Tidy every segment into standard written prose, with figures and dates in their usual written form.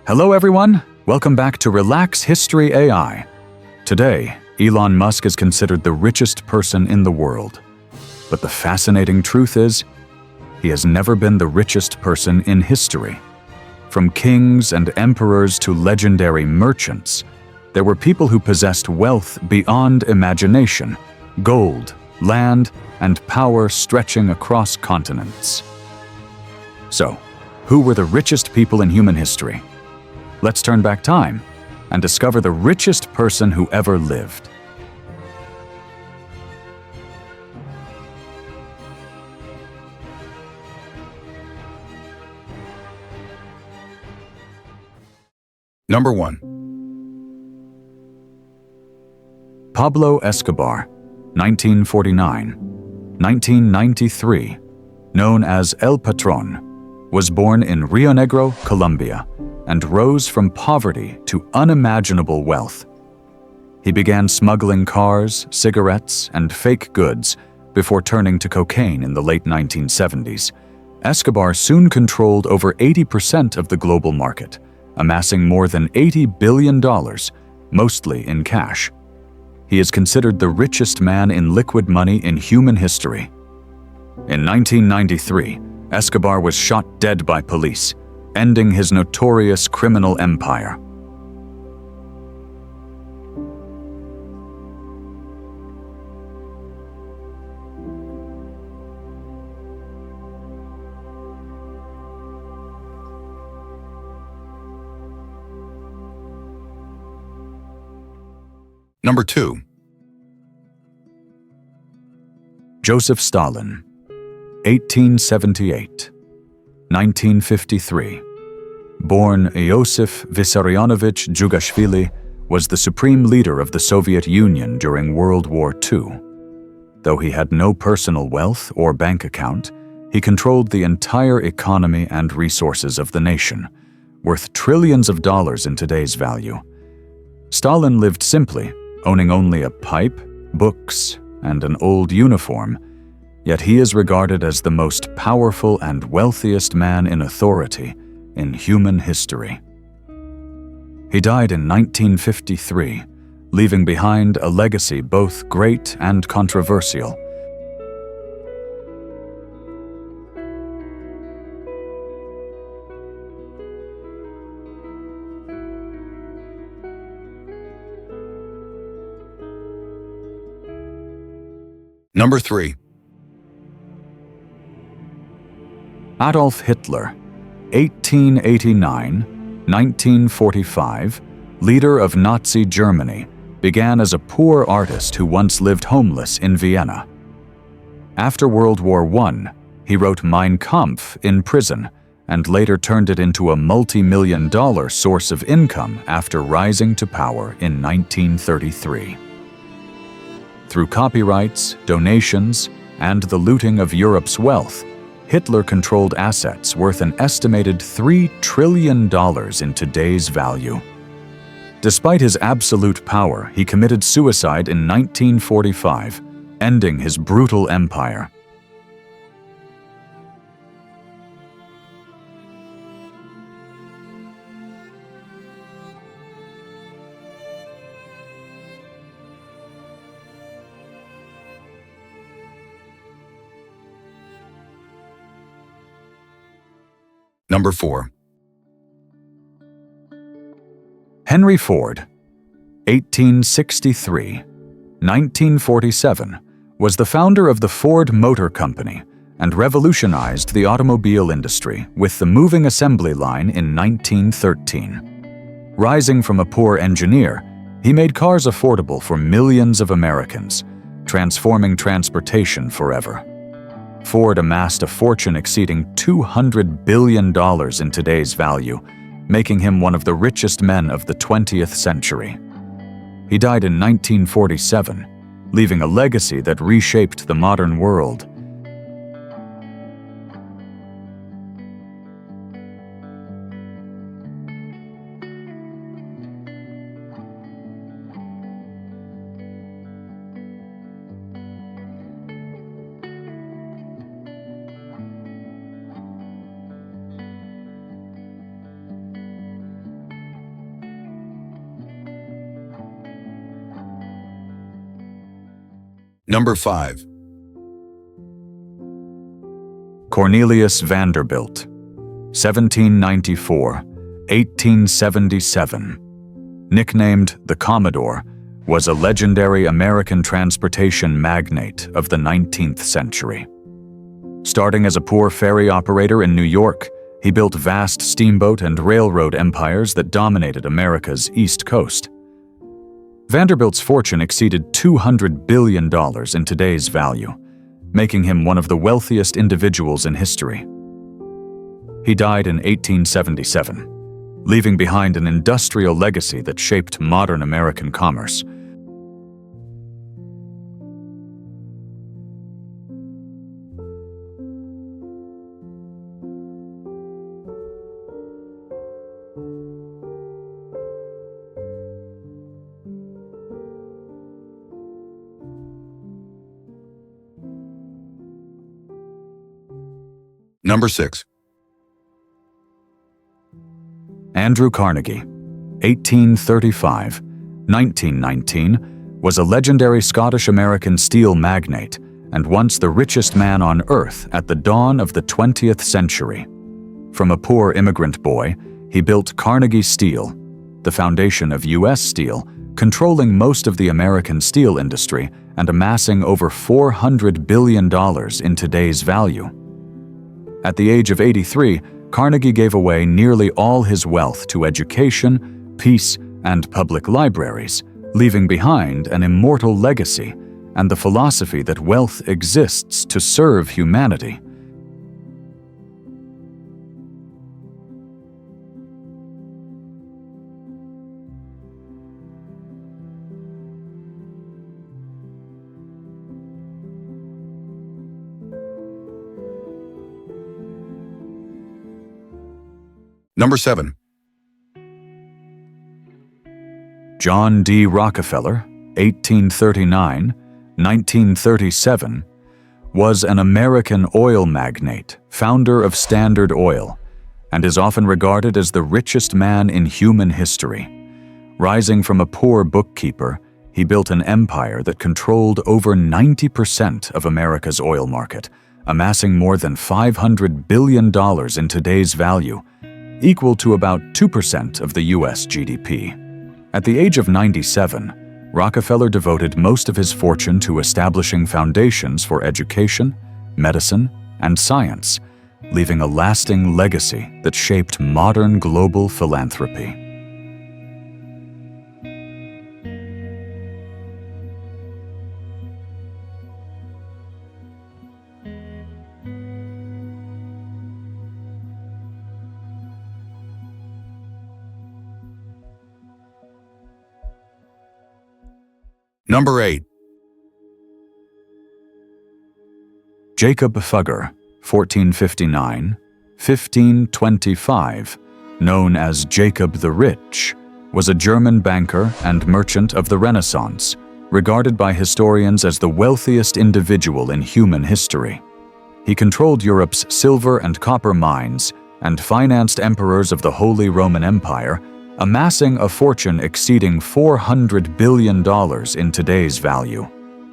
Hello everyone, welcome back to Relax History AI. Today, Elon Musk is considered the richest person in the world. But the fascinating truth is, he has never been the richest person in history. From kings and emperors to legendary merchants, there were people who possessed wealth beyond imagination, gold, land, and power stretching across continents. So, who were the richest people in human history? Let's turn back time and discover the richest person who ever lived. Number 1. Pablo Escobar, 1949-1993, known as El Patron, was born in Rio Negro, Colombia, and rose from poverty to unimaginable wealth. He began smuggling cars, cigarettes, and fake goods before turning to cocaine in the late 1970s. Escobar soon controlled over 80% of the global market, amassing more than $80 billion, mostly in cash. He is considered the richest man in liquid money in human history. In 1993, Escobar was shot dead by police, ending his notorious criminal empire. Number 2. Joseph Stalin, 1878-1953. Born Iosif Vissarionovich Djugashvili, was the supreme leader of the Soviet Union during World War II. Though he had no personal wealth or bank account, he controlled the entire economy and resources of the nation, worth trillions of dollars in today's value. Stalin lived simply, owning only a pipe, books, and an old uniform, yet he is regarded as the most powerful and wealthiest man in authority in human history. He died in 1953, leaving behind a legacy both great and controversial. Number 3. Adolf Hitler, 1889-1945, leader of Nazi Germany, began as a poor artist who once lived homeless in Vienna. After World War I, he wrote Mein Kampf in prison and later turned it into a multi-million-dollar source of income after rising to power in 1933. Through copyrights, donations, and the looting of Europe's wealth, Hitler controlled assets worth an estimated $3 trillion in today's value. Despite his absolute power, he committed suicide in 1945, ending his brutal empire. Number 4. Henry Ford, 1863-1947, was the founder of the Ford Motor Company and revolutionized the automobile industry with the moving assembly line in 1913. Rising from a poor engineer, he made cars affordable for millions of Americans, transforming transportation forever. Ford amassed a fortune exceeding $200 billion in today's value, making him one of the richest men of the 20th century. He died in 1947, leaving a legacy that reshaped the modern world. Number 5. Cornelius Vanderbilt, 1794–1877. Nicknamed the Commodore, was a legendary American transportation magnate of the 19th century. Starting as a poor ferry operator in New York, he built vast steamboat and railroad empires that dominated America's East Coast. Vanderbilt's fortune exceeded $200 billion in today's value, making him one of the wealthiest individuals in history. He died in 1877, leaving behind an industrial legacy that shaped modern American commerce. Number 6. Andrew Carnegie, 1835–1919, was a legendary Scottish-American steel magnate and once the richest man on earth at the dawn of the 20th century. From a poor immigrant boy, he built Carnegie Steel, the foundation of U.S. Steel, controlling most of the American steel industry and amassing over $400 billion in today's value. At the age of 83, Carnegie gave away nearly all his wealth to education, peace, and public libraries, leaving behind an immortal legacy and the philosophy that wealth exists to serve humanity. Number 7. John D. Rockefeller, 1839–1937, was an American oil magnate, founder of Standard Oil, and is often regarded as the richest man in human history. Rising from a poor bookkeeper, he built an empire that controlled over 90% of America's oil market, amassing more than $500 billion in today's value, equal to about 2% of the U.S. GDP. At the age of 97, Rockefeller devoted most of his fortune to establishing foundations for education, medicine, and science, leaving a lasting legacy that shaped modern global philanthropy. Number 8. Jacob Fugger, 1459–1525, known as Jacob the Rich, was a German banker and merchant of the Renaissance, regarded by historians as the wealthiest individual in human history. He controlled Europe's silver and copper mines and financed emperors of the Holy Roman Empire, amassing a fortune exceeding $400 billion in today's value.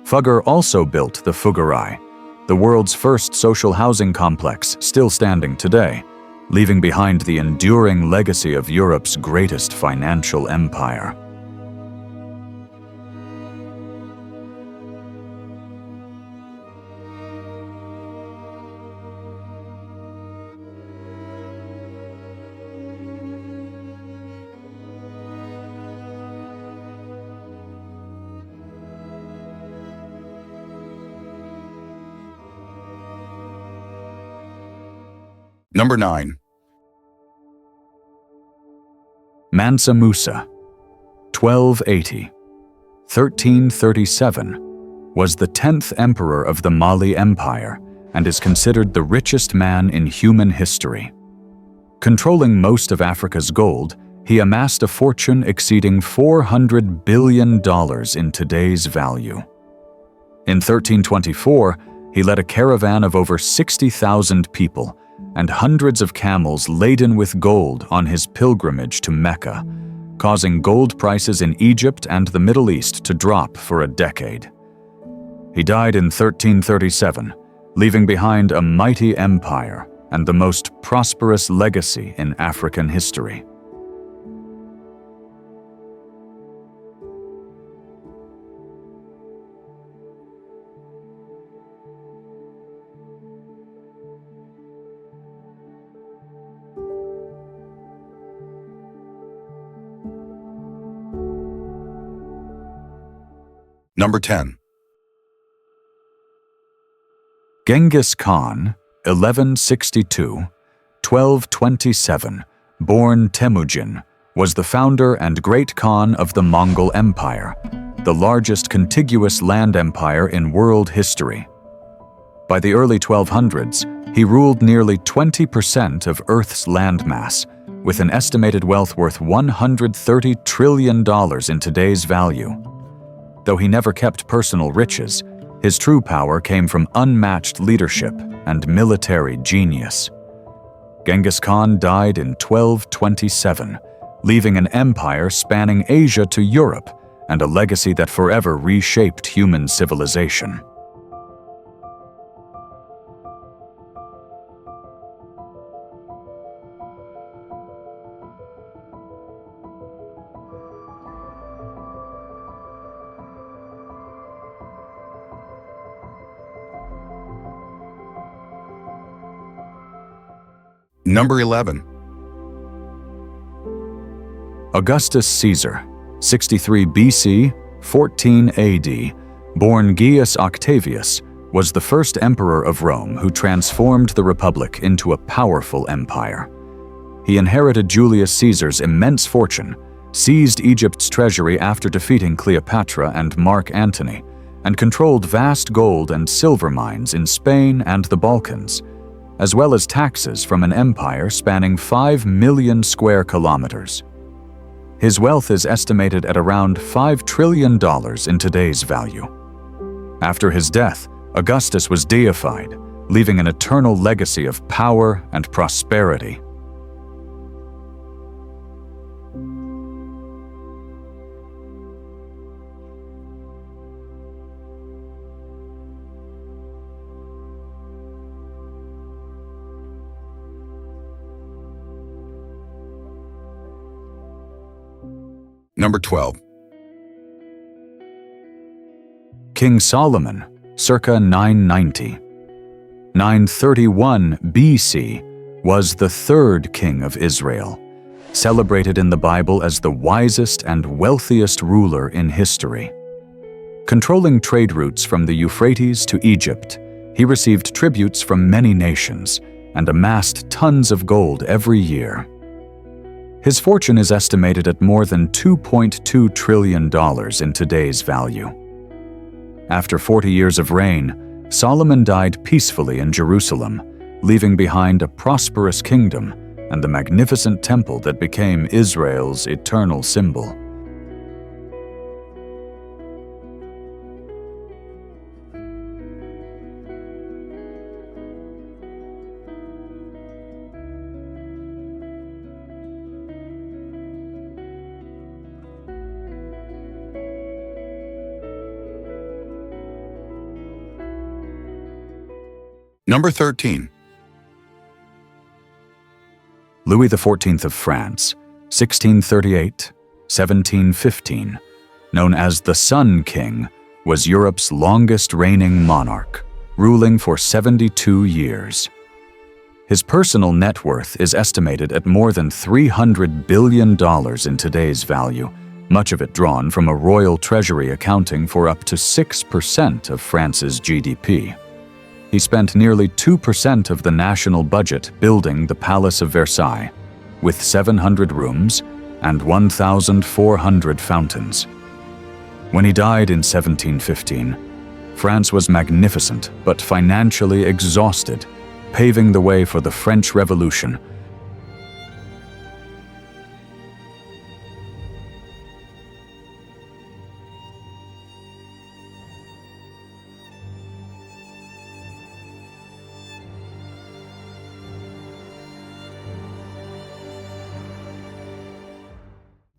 Fugger also built the Fuggerai, the world's first social housing complex still standing today, leaving behind the enduring legacy of Europe's greatest financial empire. Number 9. Mansa Musa, 1280–1337, was the 10th emperor of the Mali Empire and is considered the richest man in human history. Controlling most of Africa's gold, he amassed a fortune exceeding $400 billion in today's value. In 1324, he led a caravan of over 60,000 people and hundreds of camels laden with gold on his pilgrimage to Mecca, causing gold prices in Egypt and the Middle East to drop for a decade. He died in 1337, leaving behind a mighty empire and the most prosperous legacy in African history. Number 10. Genghis Khan, 1162–1227, born Temujin, was the founder and great Khan of the Mongol Empire, the largest contiguous land empire in world history. By the early 1200s, he ruled nearly 20% of Earth's landmass, with an estimated wealth worth $130 trillion in today's value. Though he never kept personal riches, his true power came from unmatched leadership and military genius. Genghis Khan died in 1227, leaving an empire spanning Asia to Europe and a legacy that forever reshaped human civilization. Number 11. Augustus Caesar, 63 BC, 14 AD, born Gaius Octavius, was the first emperor of Rome who transformed the Republic into a powerful empire. He inherited Julius Caesar's immense fortune, seized Egypt's treasury after defeating Cleopatra and Mark Antony, and controlled vast gold and silver mines in Spain and the Balkans, as well as taxes from an empire spanning 5 million square kilometers. His wealth is estimated at around $5 trillion in today's value. After his death, Augustus was deified, leaving an eternal legacy of power and prosperity. Number 12. King Solomon, circa 990. 931 BC, was the third king of Israel, celebrated in the Bible as the wisest and wealthiest ruler in history. Controlling trade routes from the Euphrates to Egypt, he received tributes from many nations and amassed tons of gold every year. His fortune is estimated at more than $2.2 trillion in today's value. After 40 years of reign, Solomon died peacefully in Jerusalem, leaving behind a prosperous kingdom and the magnificent temple that became Israel's eternal symbol. Number 13. Louis XIV of France, 1638–1715, known as the Sun King, was Europe's longest reigning monarch, ruling for 72 years. His personal net worth is estimated at more than $300 billion in today's value, much of it drawn from a royal treasury accounting for up to 6% of France's GDP. He spent nearly 2% of the national budget building the Palace of Versailles, with 700 rooms and 1,400 fountains. When he died in 1715, France was magnificent but financially exhausted, paving the way for the French Revolution.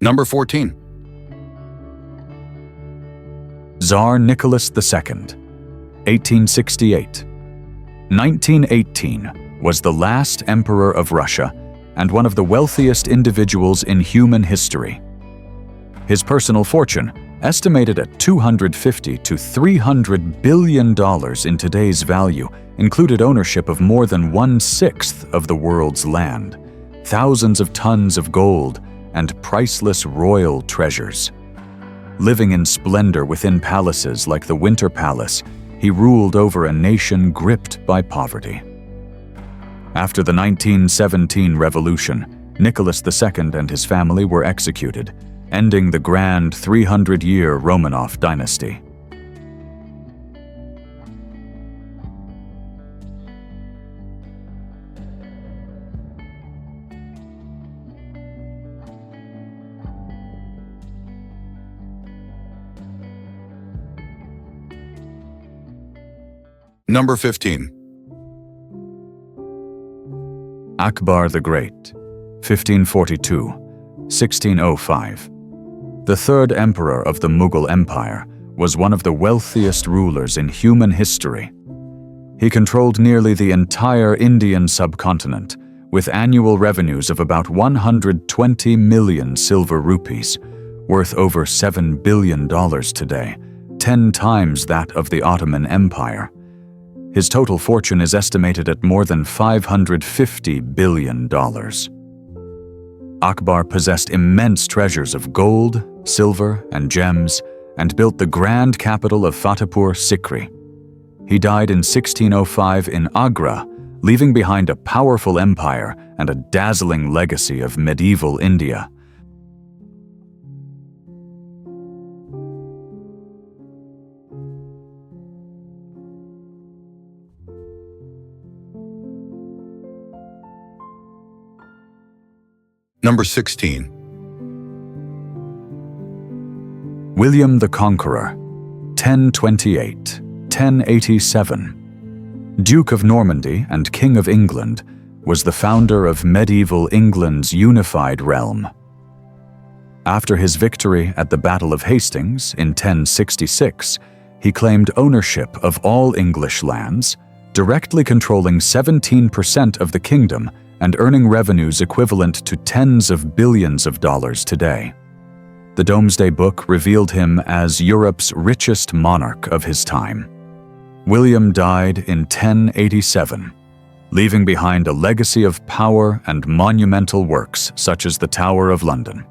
Number 14. Tsar Nicholas II, 1868. 1918 was the last emperor of Russia and one of the wealthiest individuals in human history. His personal fortune, estimated at $250 to $300 billion in today's value, included ownership of more than 1/6 of the world's land, thousands of tons of gold, and priceless royal treasures. Living in splendor within palaces like the Winter Palace, he ruled over a nation gripped by poverty. After the 1917 revolution, Nicholas II and his family were executed, ending the grand 300-year Romanov dynasty. Number 15. Akbar the Great, 1542–1605. The third emperor of the Mughal Empire, was one of the wealthiest rulers in human history. He controlled nearly the entire Indian subcontinent, with annual revenues of about 120 million silver rupees, worth over $7 billion today, 10 times that of the Ottoman Empire. His total fortune is estimated at more than $550 billion. Akbar possessed immense treasures of gold, silver, and gems, and built the grand capital of Fatehpur Sikri. He died in 1605 in Agra, leaving behind a powerful empire and a dazzling legacy of medieval India. Number 16. William the Conqueror, 1028–1087. Duke of Normandy and King of England, was the founder of medieval England's unified realm. After his victory at the Battle of Hastings in 1066, he claimed ownership of all English lands, directly controlling 17% of the kingdom and earning revenues equivalent to tens of billions of dollars today. The Domesday Book revealed him as Europe's richest monarch of his time. William died in 1087, leaving behind a legacy of power and monumental works such as the Tower of London.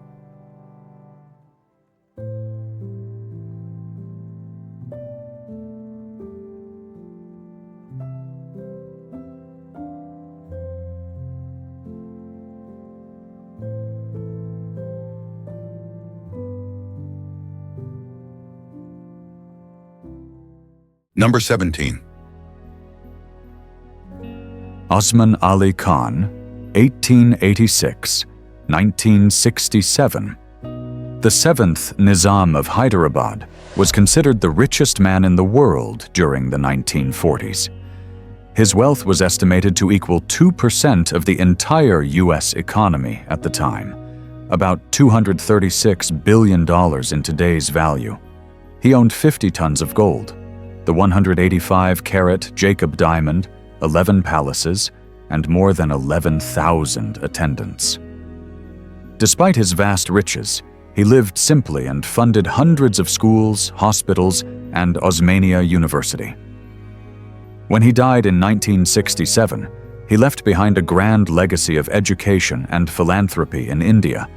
Number 17. Osman Ali Khan, 1886–1967. The seventh Nizam of Hyderabad was considered the richest man in the world during the 1940s. His wealth was estimated to equal 2% of the entire U.S. economy at the time, about $236 billion in today's value. He owned 50 tons of gold, the 185-carat Jacob diamond, 11 palaces, and more than 11,000 attendants. Despite his vast riches, he lived simply and funded hundreds of schools, hospitals, and Osmania University. When he died in 1967, he left behind a grand legacy of education and philanthropy in India.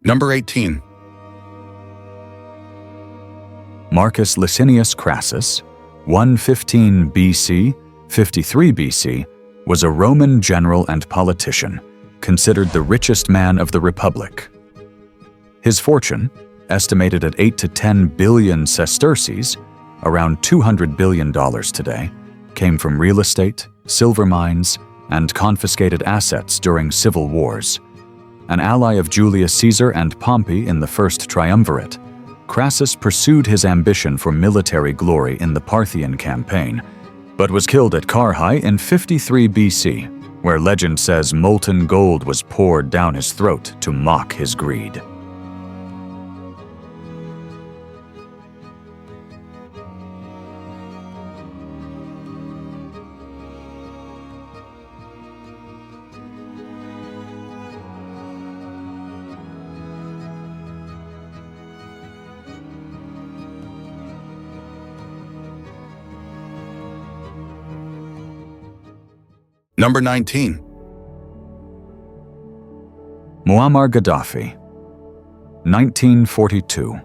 Number 18. Marcus Licinius Crassus, 115 BC, 53 BC, was a Roman general and politician, considered the richest man of the Republic. His fortune, estimated at 8 to 10 billion sesterces, around $200 billion today, came from real estate, silver mines, and confiscated assets during civil wars. An ally of Julius Caesar and Pompey in the First Triumvirate, Crassus pursued his ambition for military glory in the Parthian campaign, but was killed at Karhai in 53 BC, where legend says molten gold was poured down his throat to mock his greed. Number 19. Muammar Gaddafi, 1942.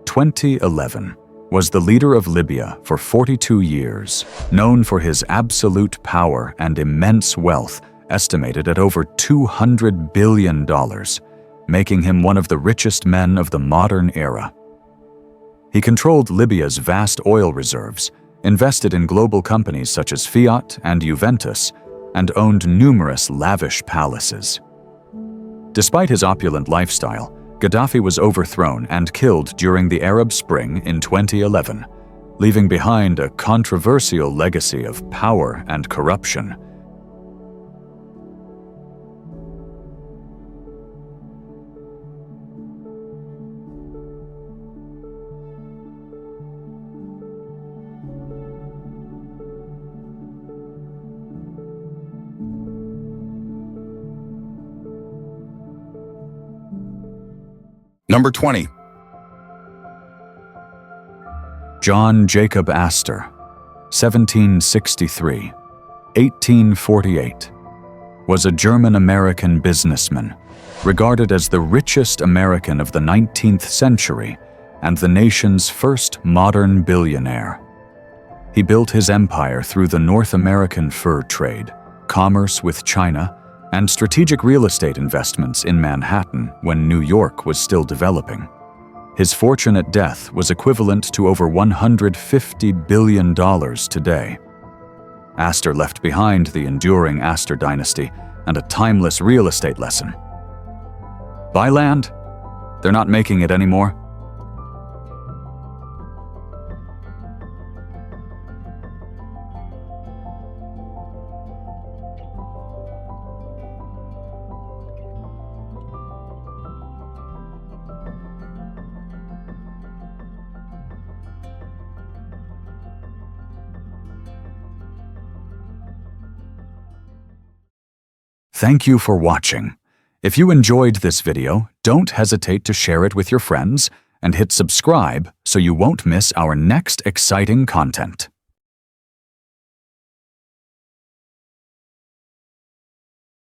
2011, was the leader of Libya for 42 years, known for his absolute power and immense wealth, estimated at over $200 billion, making him one of the richest men of the modern era. He controlled Libya's vast oil reserves, invested in global companies such as Fiat and Juventus, and owned numerous lavish palaces. Despite his opulent lifestyle, Gaddafi was overthrown and killed during the Arab Spring in 2011, leaving behind a controversial legacy of power and corruption. Number 20. John Jacob Astor, 1763–1848, was a German-American businessman, regarded as the richest American of the 19th century and the nation's first modern billionaire. He built his empire through the North American fur trade, commerce with China, and strategic real estate investments in Manhattan when New York was still developing. His fortunate death was equivalent to over $150 billion today. Astor left behind the enduring Astor dynasty and a timeless real estate lesson. Buy land? They're not making it anymore. Thank you for watching. If you enjoyed this video, don't hesitate to share it with your friends and hit subscribe so you won't miss our next exciting content.